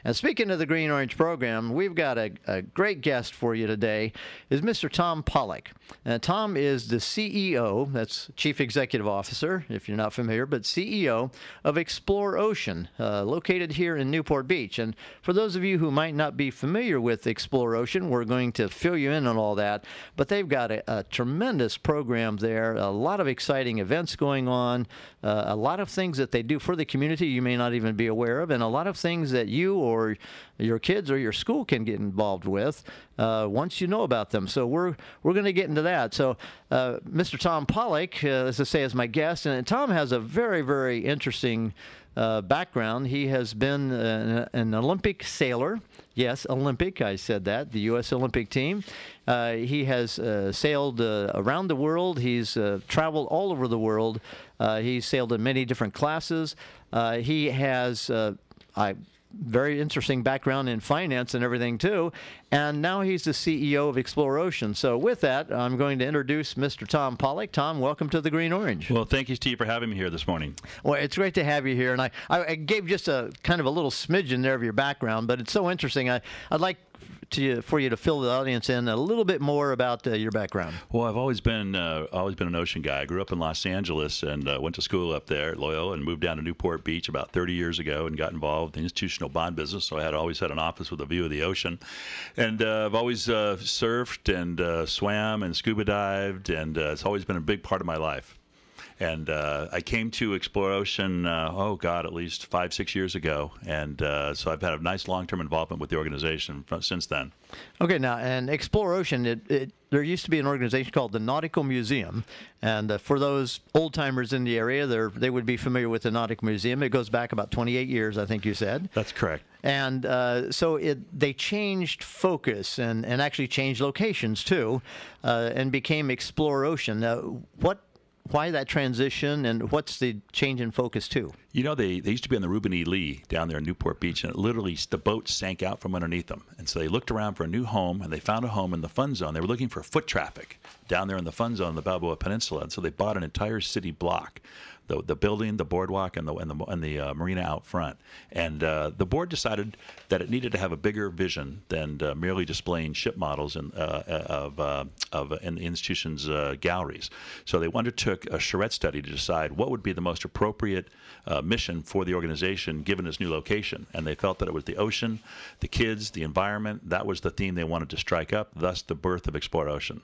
And speaking of the Green Orange program, we've got a great guest for you today, is Mr. Tom Pollock. Tom is the CEO, that's Chief Executive Officer, if you're not familiar, but CEO of Explorocean, located here in Newport Beach. And for those of you who might not be familiar with Explorocean, we're going to fill you in on all that. But they've got a tremendous program there, a lot of exciting events going on, a lot of things that they do for the community you may not even be aware of, and a lot of things that you or your kids or your school can get involved with once you know about them. So we're going to get into that. So Mr. Tom Pollock, as I say, is my guest, and Tom has a very, very interesting background. He has been an Olympic sailor. Yes, Olympic, I said that, the U.S. Olympic team. He has sailed around the world. He's traveled all over the world. He's sailed in many different classes. He has very interesting background in finance and everything too, and now he's the CEO of Explorocean. So with that, I'm going to introduce Mr. Tom Pollock. Tom, welcome to the Green Orange. Well, thank you, Steve, for having me here this morning. Well, it's great to have you here, and I gave just a kind of a little smidgen there of your background, but it's so interesting. I'd like for you to fill the audience in a little bit more about your background. Well, I've always been an ocean guy. I grew up in Los Angeles and went to school up there at Loyola and moved down to Newport Beach about 30 years ago and got involved in the institutional bond business. So I always had an office with a view of the ocean, and I've always surfed and swam and scuba dived, and it's always been a big part of my life. And I came to Explorocean, at least 5-6 years ago. And so I've had a nice long-term involvement with the organization since then. Okay, now, and Explorocean, there used to be an organization called the Nautical Museum. And for those old-timers in the area, they would be familiar with the Nautical Museum. It goes back about 28 years, I think you said. That's correct. And so they changed focus and actually changed locations, too, and became Explorocean. Why that transition, and what's the change in focus to? You know, they used to be on the Reuben E. Lee down there in Newport Beach, and the boat sank out from underneath them. And so they looked around for a new home, and they found a home in the fun zone. They were looking for foot traffic down there in the fun zone, the Balboa Peninsula. And so they bought an entire city block, the building, the boardwalk, and the marina out front. And the board decided that it needed to have a bigger vision than merely displaying ship models in the institution's galleries. So they undertook a charrette study to decide what would be the most appropriate mission for the organization given its new location. And they felt that it was the ocean, the kids, the environment. That was the theme they wanted to strike up, thus the birth of Explorocean.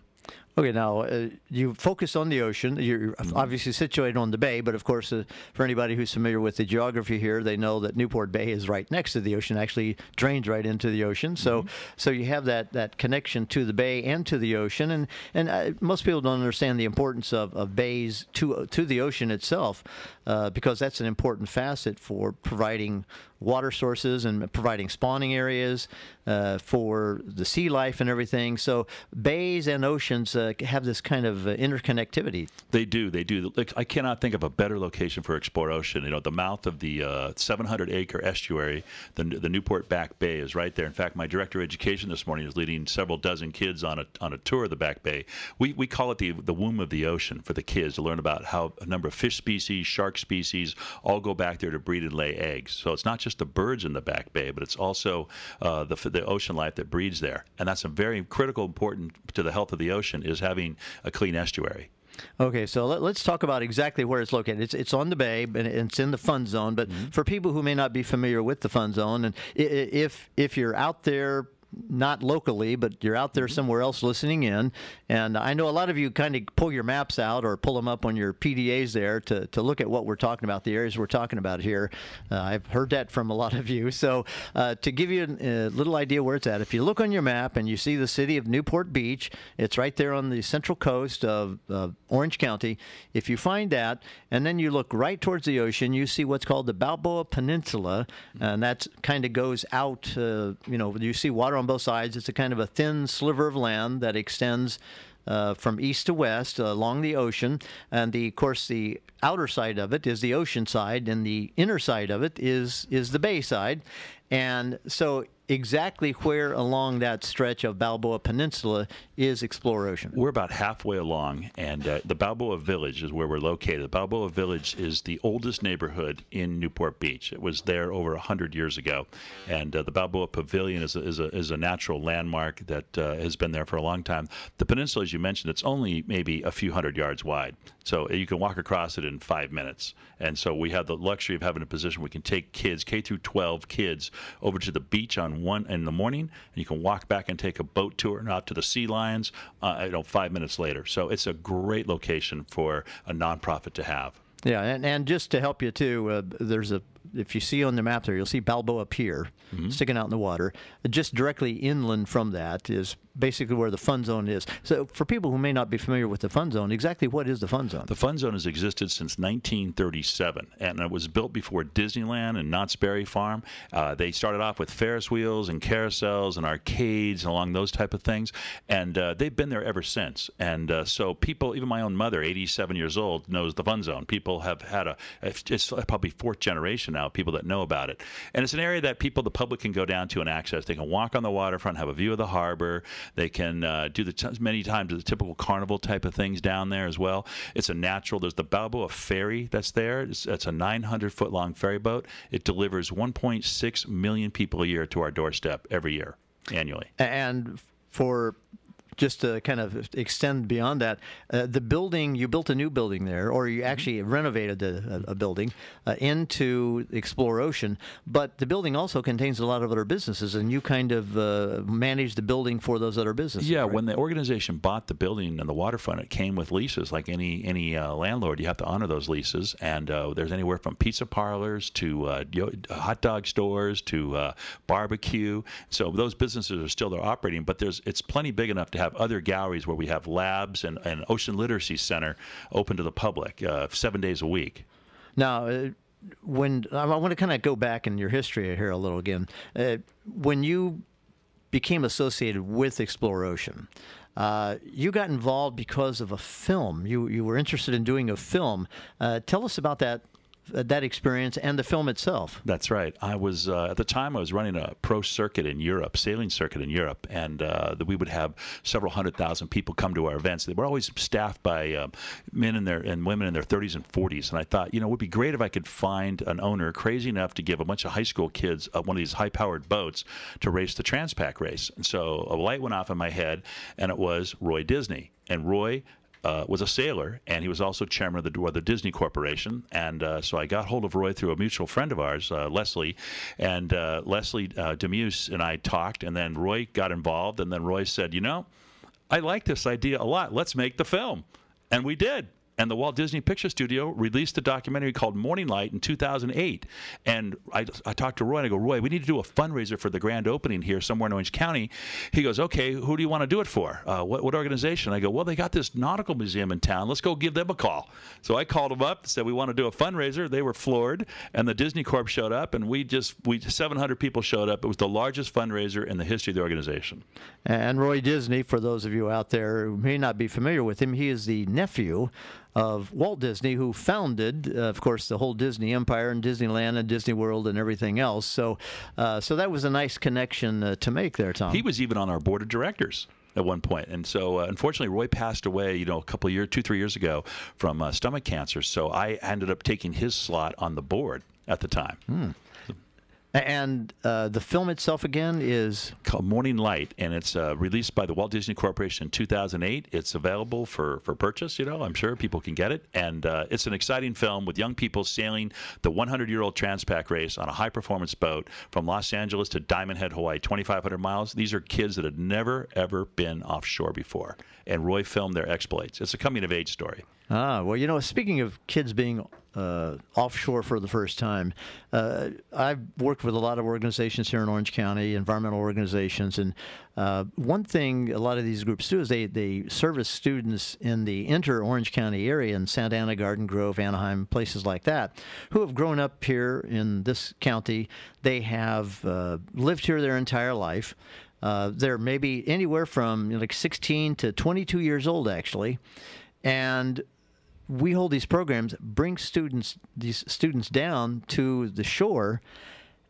Okay, now, you focus on the ocean. You're obviously situated on the bay, but of course, for anybody who's familiar with the geography here, they know that Newport Bay is right next to the ocean, actually drains right into the ocean. So you have that connection to the bay and to the ocean. And most people don't understand the importance of bays to the ocean itself, because that's an important facet for providing water sources and providing spawning areas for the sea life and everything. So bays and oceans have this kind of interconnectivity. They do. Look, I cannot think of a better location for Explorocean. You know, the mouth of the 700-acre estuary, the Newport Back Bay, is right there. In fact, my director of education this morning is leading several dozen kids on a tour of the Back Bay. We call it the womb of the ocean for the kids, to learn about how a number of fish species, shark species, all go back there to breed and lay eggs. So it's not just the birds in the Back Bay, but it's also the ocean life that breeds there. And that's a very critical, important to the health of the ocean, is having a clean estuary. Okay, so let's talk about exactly where it's located. It's on the bay, and it's in the fun zone. But for people who may not be familiar with the fun zone, and if you're out there, not locally, but you're out there somewhere else listening in, and I know a lot of you kind of pull your maps out or pull them up on your PDAs there to look at what we're talking about, the areas we're talking about here. I've heard that from a lot of you. So to give you a little idea where it's at, if you look on your map and you see the city of Newport Beach, it's right there on the central coast of Orange County. If you find that, and then you look right towards the ocean, you see what's called the Balboa Peninsula, and that kind of goes out, you see water on both sides. It's a kind of a thin sliver of land that extends from east to west along the ocean, and of course the outer side of it is the ocean side, and the inner side of it is the bay side. And so exactly where along that stretch of Balboa Peninsula is Explorocean? We're about halfway along, and the Balboa Village is where we're located. The Balboa Village is the oldest neighborhood in Newport Beach. It was there over 100 years ago, and the Balboa Pavilion is a natural landmark that has been there for a long time. The peninsula, as you mentioned, it's only maybe a few hundred yards wide, so you can walk across it in 5 minutes. And so we have the luxury of having a position we can take kids, K through 12 kids, over to the beach on one in the morning, and you can walk back and take a boat tour and out to the sea lions 5 minutes later. So it's a great location for a nonprofit to have. Yeah, and just to help you too, if you see on the map there, you'll see Balboa Pier sticking out in the water. Just directly inland from that is basically where the fun zone is. So for people who may not be familiar with the fun zone, exactly what is the fun zone? The fun zone has existed since 1937, and it was built before Disneyland and Knott's Berry Farm. They started off with Ferris wheels and carousels and arcades and along those type of things, and they've been there ever since. And so people, even my own mother, 87 years old, knows the fun zone. People have had it's probably fourth generation now, people that know about it. And it's an area that the public can go down to and access. They can walk on the waterfront, have a view of the harbor. They can do many times the typical carnival type of things down there as well. It's a natural. There's the Balboa Ferry that's there. It's a 900-foot-long ferry boat. It delivers 1.6 million people a year to our doorstep every year, annually. And for just to kind of extend beyond that, the building, you built a new building there, or you actually renovated a building into Explorocean, but the building also contains a lot of other businesses, and you kind of manage the building for those other businesses. Yeah, right? When the organization bought the building and the waterfront, it came with leases. Like any landlord, you have to honor those leases, and there's anywhere from pizza parlors to hot dog stores to barbecue. So those businesses are still there operating, but it's plenty big enough to have other galleries where we have labs and Ocean Literacy Center open to the public 7 days a week. Now, when I want to kind of go back in your history here a little again, when you became associated with Explorocean, you got involved because of a film. You were interested in doing a film. Tell us about that experience and the film itself. That's right. I was at the time I was running a pro circuit in Europe, sailing circuit in Europe, and we would have several 100,000 people come to our events. They were always staffed by men and women in their 30s and 40s. And I thought, it would be great if I could find an owner crazy enough to give a bunch of high school kids one of these high-powered boats to race the Transpac race. And so a light went off in my head, and it was Roy Disney. And Roy was a sailor, and he was also chairman of the Disney Corporation. And so I got hold of Roy through a mutual friend of ours, Leslie, and Leslie Demuse and I talked, and then Roy got involved, and then Roy said, I like this idea a lot. Let's make the film. And we did. And the Walt Disney Picture Studio released a documentary called Morning Light in 2008. And I talked to Roy, and I go, Roy, we need to do a fundraiser for the grand opening here somewhere in Orange County. He goes, okay, who do you want to do it for? What organization? I go, well, they got this nautical museum in town. Let's go give them a call. So I called them up, said we want to do a fundraiser. They were floored, and the Disney Corp showed up, and we 700 people showed up. It was the largest fundraiser in the history of the organization. And Roy Disney, for those of you out there who may not be familiar with him, he is the nephew of Walt Disney, who founded, of course, the whole Disney empire and Disneyland and Disney World and everything else. So that was a nice connection to make there, Tom. He was even on our board of directors at one point. And so, unfortunately, Roy passed away, a couple of years, 2-3 years ago from stomach cancer. So I ended up taking his slot on the board at the time. And the film itself, again, is called Morning Light, and it's released by the Walt Disney Corporation in 2008. It's available for purchase. I'm sure people can get it. And it's an exciting film with young people sailing the 100-year-old Transpac race on a high-performance boat from Los Angeles to Diamond Head, Hawaii, 2,500 miles. These are kids that had never, ever been offshore before. And Roy filmed their exploits. It's a coming-of-age story. Well, speaking of kids being offshore for the first time, I've worked with a lot of organizations here in Orange County, environmental organizations, and one thing a lot of these groups do is they service students in the inter-Orange County area in Santa Ana, Garden Grove, Anaheim, places like that, who have grown up here in this county. They have lived here their entire life. They're maybe anywhere from 16 to 22 years old, actually, and we hold these programs, bring these students down to the shore,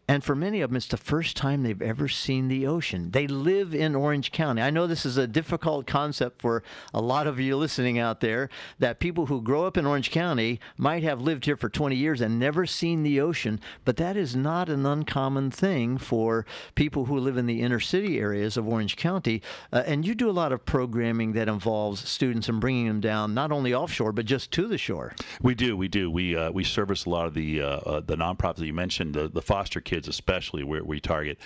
And for many of them, it's the first time they've ever seen the ocean. They live in Orange County. I know this is a difficult concept for a lot of you listening out there, that people who grow up in Orange County might have lived here for 20 years and never seen the ocean, but that is not an uncommon thing for people who live in the inner city areas of Orange County. And you do a lot of programming that involves students and bringing them down, not only offshore, but just to the shore. We do. We service a lot of the nonprofits that you mentioned, the foster kids especially, where we target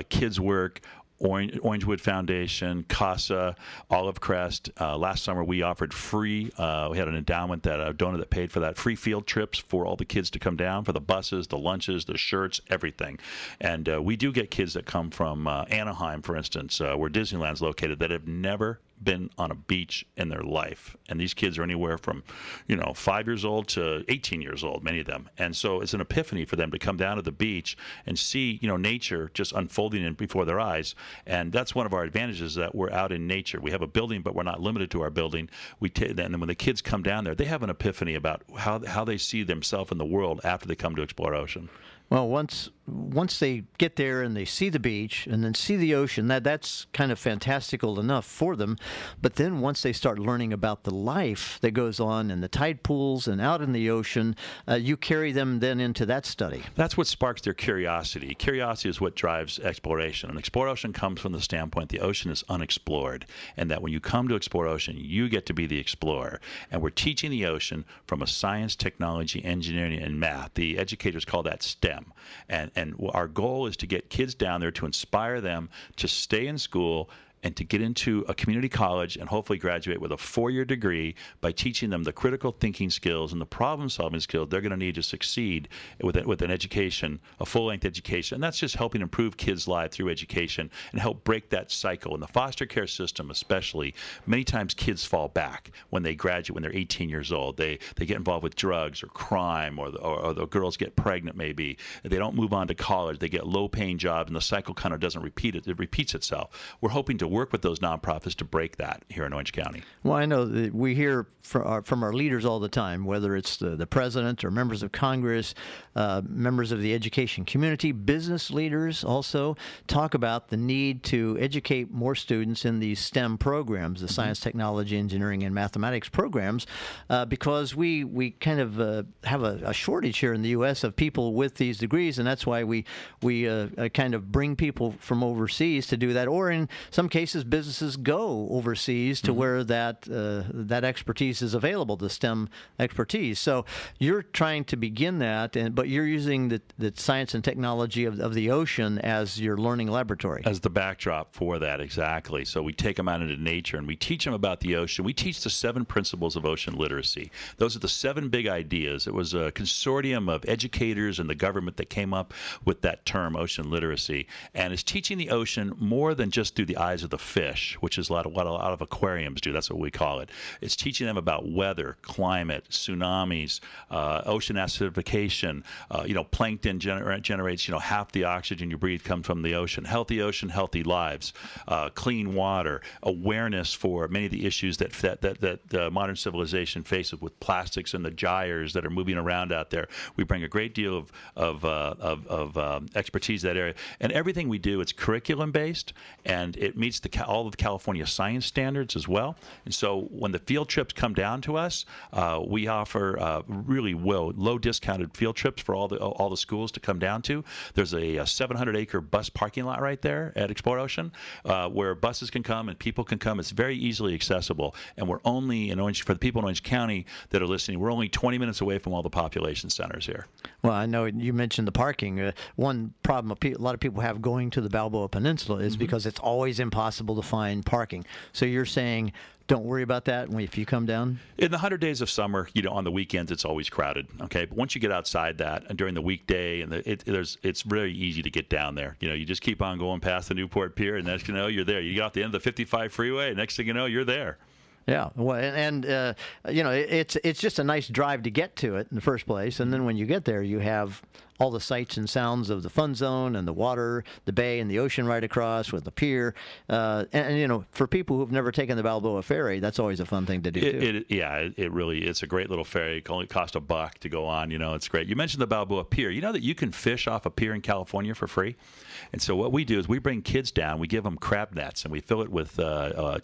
Kids Work, Orangewood Foundation, KOCI, Olive Crest. Last summer we offered free, we had an endowment, that a donor that paid for that, free field trips for all the kids to come down, for the buses, the lunches, the shirts, everything. And we do get kids that come from Anaheim, for instance, where Disneyland's located, that have never been on a beach in their life. And these kids are anywhere from 5 years old to 18 years old, many of them. And so it's an epiphany for them to come down to the beach and see nature just unfolding before their eyes. And that's one of our advantages, that we're out in nature. We have a building, but we're not limited to our building. And then when the kids come down there, they have an epiphany about how they see themselves in the world after they come to Explorocean. Well, once they get there and they see the beach and then see the ocean, that's kind of fantastical enough for them. But then once they start learning about the life that goes on in the tide pools and out in the ocean, you carry them then into that study. That's what sparks their curiosity. Curiosity is what drives exploration. And Explorocean comes from the standpoint the ocean is unexplored, and that when you come to Explorocean, you get to be the explorer. And we're teaching the ocean from a science, technology, engineering, and math. The educators call that STEM. And our goal is to get kids down there, to inspire them to stay in school and to get into a community college and hopefully graduate with a 4-year degree by teaching them the critical thinking skills and the problem-solving skills they're going to need to succeed with an education, a full-length education. And that's just helping improve kids' lives through education and help break that cycle. In the foster care system especially, many times kids fall back when they graduate, when they're 18 years old. They get involved with drugs or crime, or the girls get pregnant maybe. They don't move on to college. They get low-paying jobs, and the cycle kind of doesn't repeat it. It repeats itself. We're hoping to work with those nonprofits to break that here in Orange County. Well, I know that we hear from our leaders all the time, whether it's the president or members of Congress, members of the education community, business leaders also talk about the need to educate more students in these STEM programs, the science, technology, engineering, and mathematics programs, because we kind of have a shortage here in the U.S. of people with these degrees, and that's why we kind of bring people from overseas to do that, or in some cases businesses go overseas to where that expertise is available, the STEM expertise. So you're trying to begin that, but you're using the science and technology of the ocean as your learning laboratory. As the backdrop for that, exactly. So we take them out into nature and we teach them about the ocean. We teach the 7 principles of ocean literacy. Those are the 7 big ideas. It was a consortium of educators and the government that came up with that term, ocean literacy. And it's teaching the ocean more than just through the eyes of the fish, which is what a lot of aquariums do. That's what we call it. It's teaching them about weather, climate, tsunamis, ocean acidification. Plankton generates half the oxygen you breathe comes from the ocean. Healthy ocean, healthy lives. Clean water, awareness for many of the issues that modern civilization faces with plastics and the gyres that are moving around out there. We bring a great deal of expertise in that area, and everything we do, it's curriculum based, and it meets all of the California science standards as well. And so when the field trips come down to us, we offer really low discounted field trips for all the schools to come down to. There's a 700-acre bus parking lot right there at Explorocean, where buses can come and people can come. It's very easily accessible, and we're only in Orange, for the people in Orange County that are listening, we're only 20 minutes away from all the population centers here. Well, I know you mentioned the parking. One problem a lot of people have going to the Balboa Peninsula is because it's always impossible to find parking. So you're saying don't worry about that if you come down? In the 100 days of summer, on the weekends, it's always crowded, okay? But once you get outside that, and during the weekday, and it's very easy to get down there. You just keep on going past the Newport Pier, and next thing you know, you're there. You get off the end of the 55 freeway, and next thing you know, you're there. Yeah, well, and it's just a nice drive to get to it in the first place, and then when you get there, you have all the sights and sounds of the fun zone and the water, the bay, and the ocean right across with the pier. And you know, for people who've never taken the Balboa Ferry, that's always a fun thing to do too. It really, it's a great little ferry. It only costs $1 to go on. You know, it's great. You mentioned the Balboa Pier. You know that you can fish off a pier in California for free? And so what we do is we bring kids down, we give them crab nets, and we fill it with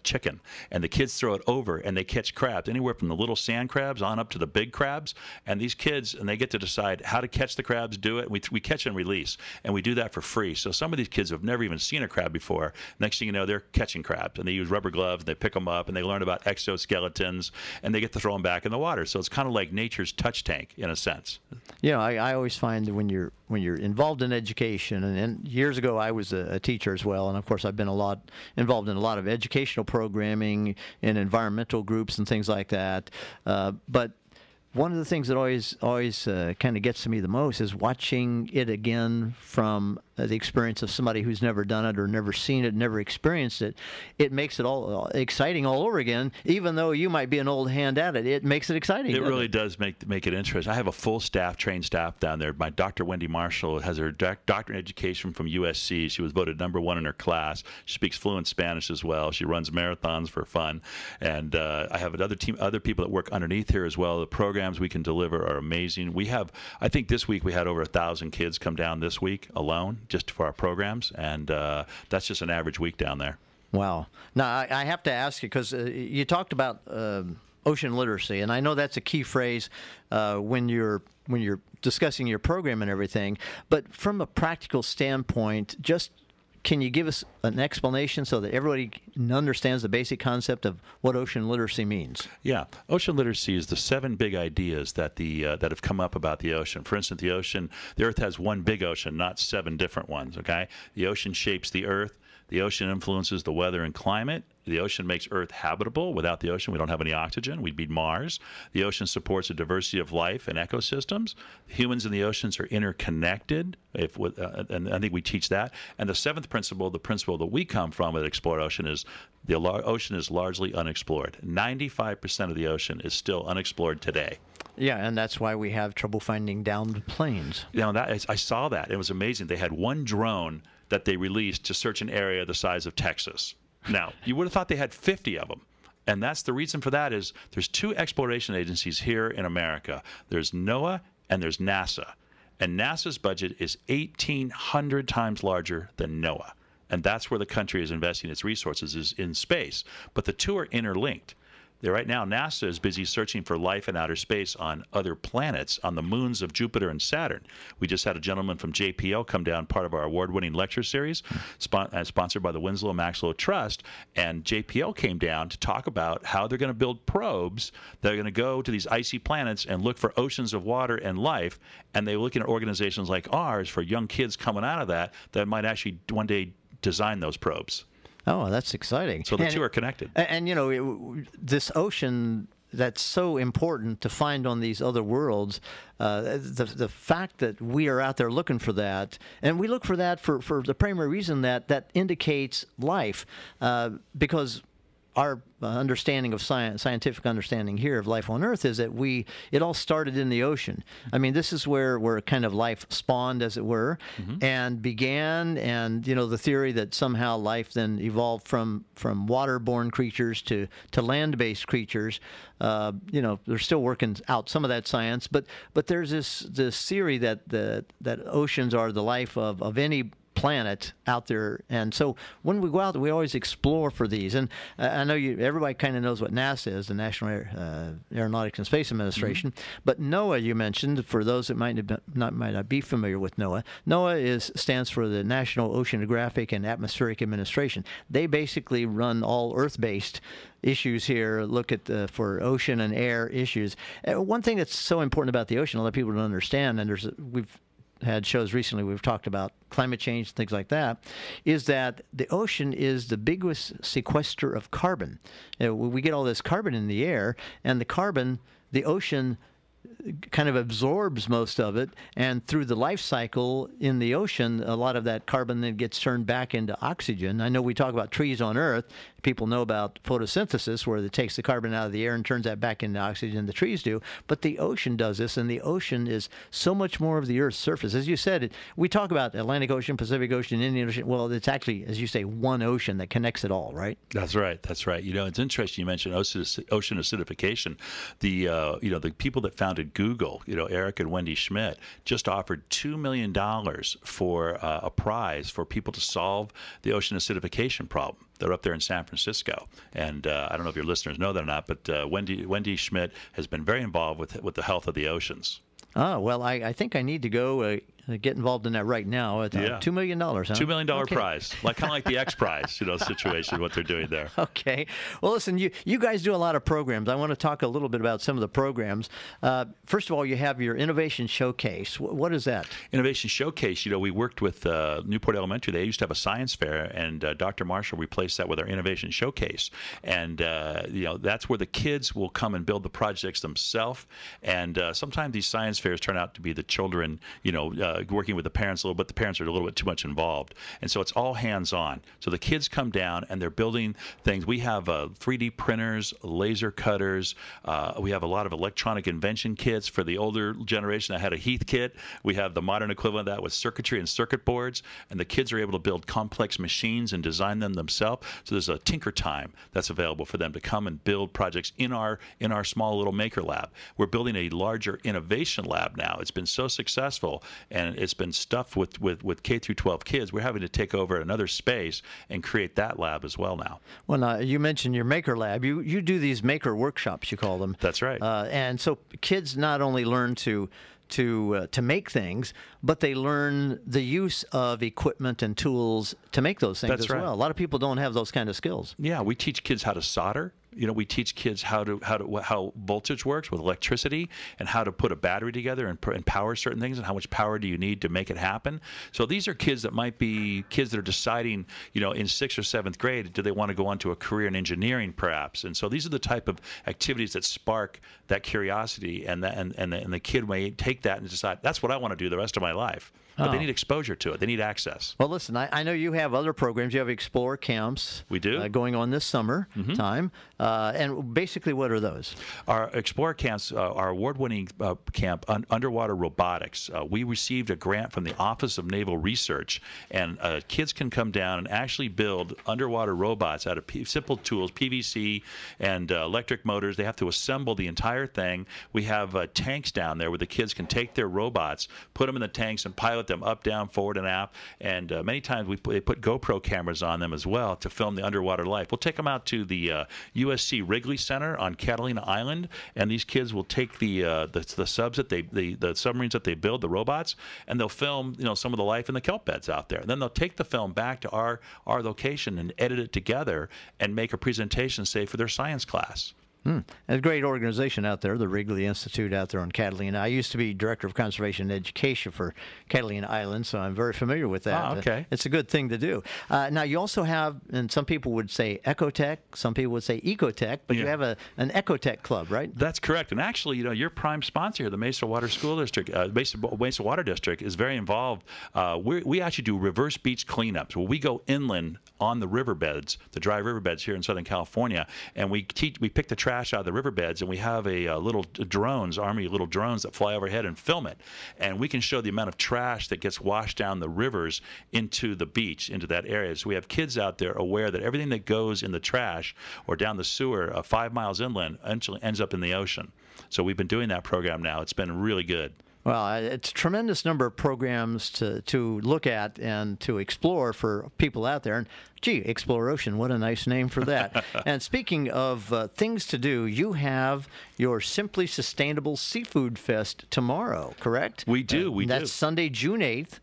chicken. And the kids throw it over, and they catch crabs, anywhere from the little sand crabs on up to the big crabs. And these kids, and they get to decide how to catch the crabs, do it. We catch and release, and we do that for free. So some of these kids have never even seen a crab before. Next thing you know, they're catching crabs, and they use rubber gloves, and they pick them up, and they learn about exoskeletons, and they get to throw them back in the water. So it's kind of like nature's touch tank in a sense. You know, I always find that when you're involved in education, and years ago I was a teacher as well, and of course I've been involved in a lot of educational programming and environmental groups and things like that. But one of the things that always kind of gets to me the most is watching it again from the experience of somebody who's never done it or never seen it, never experienced it. It makes it all exciting all over again. Even though you might be an old hand at it, it makes it exciting. It really does make it interesting. I have a full staff, trained staff down there. My Dr. Wendy Marshall has her doctorate in education from USC. She was voted #1 in her class. She speaks fluent Spanish as well. She runs marathons for fun. And I have other people that work underneath here as well. The programs we can deliver are amazing. We have, I think this week we had over 1,000 kids come down this week alone, just for our programs, and that's just an average week down there. Wow. Now, I have to ask you, because you talked about ocean literacy, and I know that's a key phrase when you're discussing your program and everything, but from a practical standpoint, just can you give us an explanation so that everybody understands the basic concept of what ocean literacy means? Yeah, ocean literacy is the 7 big ideas that that have come up about the ocean. For instance, the Earth has one big ocean, not 7 different ones. Okay, the ocean shapes the Earth. The ocean influences the weather and climate. The ocean makes Earth habitable. Without the ocean, we don't have any oxygen. We'd be Mars. The ocean supports a diversity of life and ecosystems. Humans in the oceans are interconnected, and I think we teach that. And the 7th principle, the principle that we come from at Explorocean, is the ocean is largely unexplored. 95% of the ocean is still unexplored today. Yeah, and that's why we have trouble finding downed planes. You know, I saw that. It was amazing. They had one drone that they released to search an area the size of Texas. Now, you would have thought they had 50 of them. And that's the reason for that is there's 2 exploration agencies here in America. There's NOAA and there's NASA. And NASA's budget is 1,800 times larger than NOAA. And that's where the country is investing its resources, is in space. But the 2 are interlinked. Right now, NASA is busy searching for life in outer space on other planets, on the moons of Jupiter and Saturn. We just had a gentleman from JPL come down, part of our award-winning lecture series, sponsored by the Winslow Maxlow Trust. And JPL came down to talk about how they're going to build probes that are going to go to these icy planets and look for oceans of water and life. And they're looking at organizations like ours for young kids coming out of that might actually one day design those probes. Oh, that's exciting. So the 2 are connected. And you know, this ocean that's so important to find on these other worlds, the fact that we are out there looking for that, and we look for that for the primary reason that indicates life, because our understanding of scientific understanding here of life on Earth is that it all started in the ocean. I mean, this is where kind of life spawned, as it were, and began. And you know, the theory that somehow life then evolved from waterborne creatures to land-based creatures. You know, they're still working out some of that science, but there's this theory that oceans are the life of any planet out there. And so when we go out, we always explore for these. And I know everybody kind of knows what NASA is, the National Aeronautics and Space Administration. But NOAA, you mentioned, for those that might not be familiar with NOAA, NOAA stands for the National Oceanographic and Atmospheric Administration. They basically run all Earth-based issues here, look at for ocean and air issues. One thing that's so important about the ocean, a lot of people don't understand, and we've had shows recently, we've talked about climate change and things like that, is that the ocean is the biggest sequester of carbon. We get all this carbon in the air, and the ocean kind of absorbs most of it, and through the life cycle in the ocean, a lot of that carbon then gets turned back into oxygen. I know we talk about trees on Earth. People know about photosynthesis, where it takes the carbon out of the air and turns that back into oxygen. The trees do, but the ocean does this, and the ocean is so much more of the Earth's surface. As you said, we talk about Atlantic Ocean, Pacific Ocean, Indian Ocean. Well, it's actually, as you say, one ocean that connects it all, right? That's right. That's right. You know, it's interesting you mentioned ocean acidification. The people that founded Google, Eric and Wendy Schmidt, just offered $2 million for a prize for people to solve the ocean acidification problem. They're up there in San Francisco, and I don't know if your listeners know that or not, but Wendy Schmidt has been very involved with the health of the oceans. Oh, well, I think I need to go get involved in that right now. It's $2 million, huh? $2 million prize, kind of like the X Prize, situation, what they're doing there. Okay. Well, listen, you guys do a lot of programs. I want to talk a little bit about some of the programs. First of all, you have your Innovation Showcase. What is that? Innovation Showcase, we worked with Newport Elementary. They used to have a science fair, and Dr. Marshall replaced that with our Innovation Showcase. And, that's where the kids will come and build the projects themselves. And sometimes these science fairs turn out to be the children, working with the parents a little bit. The parents are a little bit too much involved. And so it's all hands-on. So the kids come down and they're building things. We have 3D printers, laser cutters. We have a lot of electronic invention kits for the older generation. I had a Heath kit. We have the modern equivalent of that with circuitry and circuit boards. And the kids are able to build complex machines and design them themselves. So there's a Tinker Time that's available for them to come and build projects in our small little maker lab. We're building a larger innovation lab now. It's been so successful, and it's been stuffed with K through 12 kids. We're having to take over another space and create that lab as well now. Well, you mentioned your maker lab. You do these maker workshops, you call them. That's right. And so kids not only learn to make things, but they learn the use of equipment and tools to make those things as well. A lot of people don't have those kind of skills. Yeah, we teach kids how to solder. We teach kids how voltage works with electricity, and how to put a battery together and power certain things, and how much power do you need to make it happen. So these are kids that might be kids that are deciding, in 6th or 7th grade, do they want to go on to a career in engineering perhaps? And so these are the type of activities that spark that curiosity, and the kid may take that and decide, that's what I want to do the rest of my life. But they need exposure to it. They need access. Well, listen, I know you have other programs. You have Explore camps. We do. Going on this summer time. And basically, what are those? Our Explore camps, our award-winning camp, Underwater Robotics. We received a grant from the Office of Naval Research, and kids can come down and actually build underwater robots out of simple tools, PVC and electric motors. They have to assemble the entire thing. We have tanks down there where the kids can take their robots, put them in the tanks, and pilot them up, down, forward, and aft. And many times they put GoPro cameras on them as well to film the underwater life. We'll take them out to the USC Wrigley Center on Catalina Island, and these kids will take the subs that the submarines that they build, the robots, and they'll film some of the life in the kelp beds out there. And then they'll take the film back to our location and edit it together and make a presentation, say, for their science class. There's a great organization out there, the Wrigley Institute out there on Catalina. I used to be Director of Conservation and Education for Catalina Island, so I'm very familiar with that. Okay. It's a good thing to do. Now, you also have, and some people would say EcoTech, some people would say EcoTech, but you have an EcoTech Club, right? That's correct. And actually, your prime sponsor here, the Mesa Water School District, Mesa Water District, is very involved. We actually do reverse beach cleanups, where we go inland on the riverbeds, the dry riverbeds here in Southern California, and we pick the trash out of the riverbeds, and we have a little army of little drones that fly overhead and film it, and we can show the amount of trash that gets washed down the rivers into the beach, into that area. So we have kids out there aware that everything that goes in the trash or down the sewer 5 miles inland eventually ends up in the ocean. So we've been doing that program now. It's been really good. Well, it's a tremendous number of programs to look at and to explore for people out there. And gee, Explorocean, what a nice name for that. And speaking of things to do, you have your Simply Sustainable Seafood Fest tomorrow, correct? We do. That's Sunday, June 8th.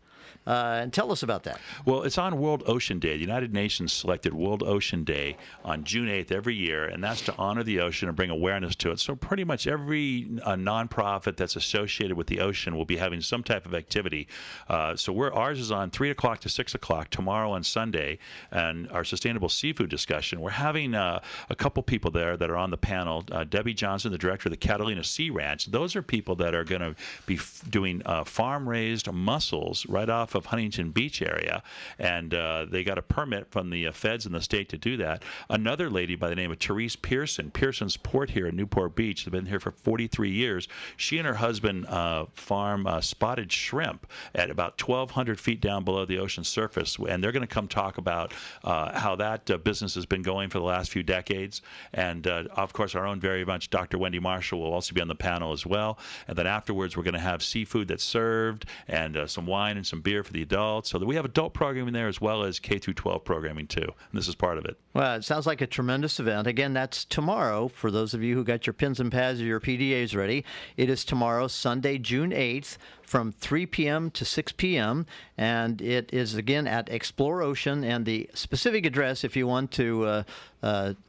And tell us about that. Well, it's on World Ocean Day. The United Nations selected World Ocean Day on June 8th every year, and that's to honor the ocean and bring awareness to it. So pretty much every nonprofit that's associated with the ocean will be having some type of activity. Ours is on 3 o'clock to 6 o'clock tomorrow on Sunday, and our sustainable seafood discussion. We're having a couple people there that are on the panel. Debbie Johnson, the director of the Catalina Sea Ranch. Those are people that are going to be doing farm-raised mussels right off of Huntington Beach area, and they got a permit from the feds in the state to do that. Another lady by the name of Therese Pearson, Pearson's Port here in Newport Beach, they've been here for 43 years. She and her husband farm spotted shrimp at about 1,200 feet down below the ocean surface, and they're going to come talk about how that business has been going for the last few decades. And of course, our own very much Dr. Wendy Marshall will also be on the panel as well. And then afterwards, we're going to have seafood that's served and some wine and some beer for the adults. So that we have adult programming there as well as K through 12 programming too. And this is part of it. Well, it sounds like a tremendous event. Again, that's tomorrow. For those of you who got your pens and pads or your PDAs ready, it is tomorrow, Sunday, June 8th, from 3 p.m. to 6 p.m. And it is, again, at Explorocean. And the specific address, if you want to,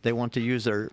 they want to use their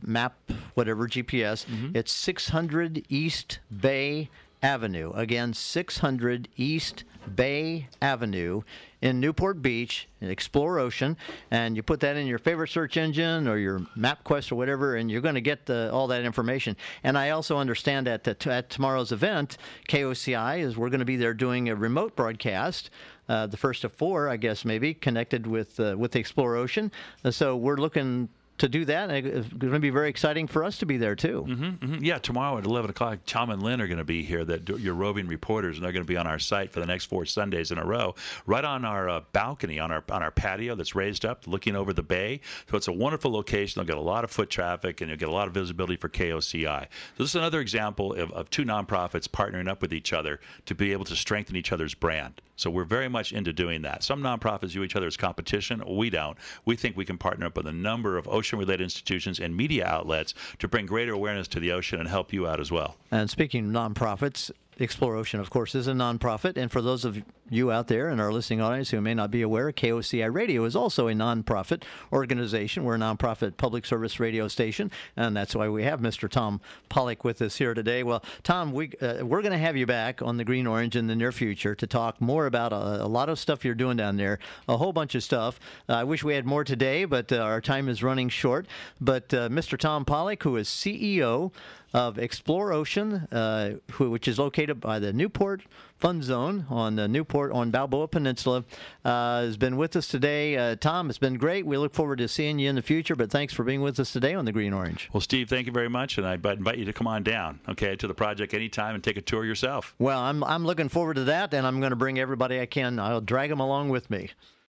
map, whatever, GPS, it's 600 East Bay Avenue. Again, 600 East Bay Avenue in Newport Beach, in Explorocean, and you put that in your favorite search engine or your MapQuest or whatever, and you're going to get all that information. And I also understand that at tomorrow's event, KOCI, we're going to be there doing a remote broadcast, the first of 4, I guess, maybe, connected with Explorocean. So we're looking to do that. It's going to be very exciting for us to be there too. Yeah, tomorrow at 11 o'clock, Tom and Lynn are going to be here, your roving reporters, and they're going to be on our site for the next 4 Sundays in a row, right on our balcony, on our patio that's raised up, looking over the bay. So it's a wonderful location. They'll get a lot of foot traffic, and you'll get a lot of visibility for KOCI. So this is another example of 2 nonprofits partnering up with each other to be able to strengthen each other's brand. So we're very much into doing that. Some nonprofits view each other as competition. We don't. We think we can partner up with a number of ocean-related institutions and media outlets to bring greater awareness to the ocean and help you out as well. And speaking of nonprofits, Explorocean, of course, is a nonprofit. And for those of you out there in our listening audience who may not be aware, KOCI Radio is also a nonprofit organization. We're a nonprofit public service radio station, and that's why we have Mr. Tom Pollock with us here today. Well, Tom, we're going to have you back on the Green Orange in the near future to talk more about a lot of stuff you're doing down there, a whole bunch of stuff. I wish we had more today, but our time is running short. But Mr. Tom Pollock, who is CEO of Explorocean, which is located by the Newport Fun Zone on the on Balboa Peninsula, has been with us today. Tom, it's been great. We look forward to seeing you in the future, but thanks for being with us today on the Green Orange. Well, Steve, thank you very much, and I invite you to come on down, okay, to the project anytime and take a tour yourself. Well, I'm looking forward to that, and I'm going to bring everybody I can. I'll drag them along with me.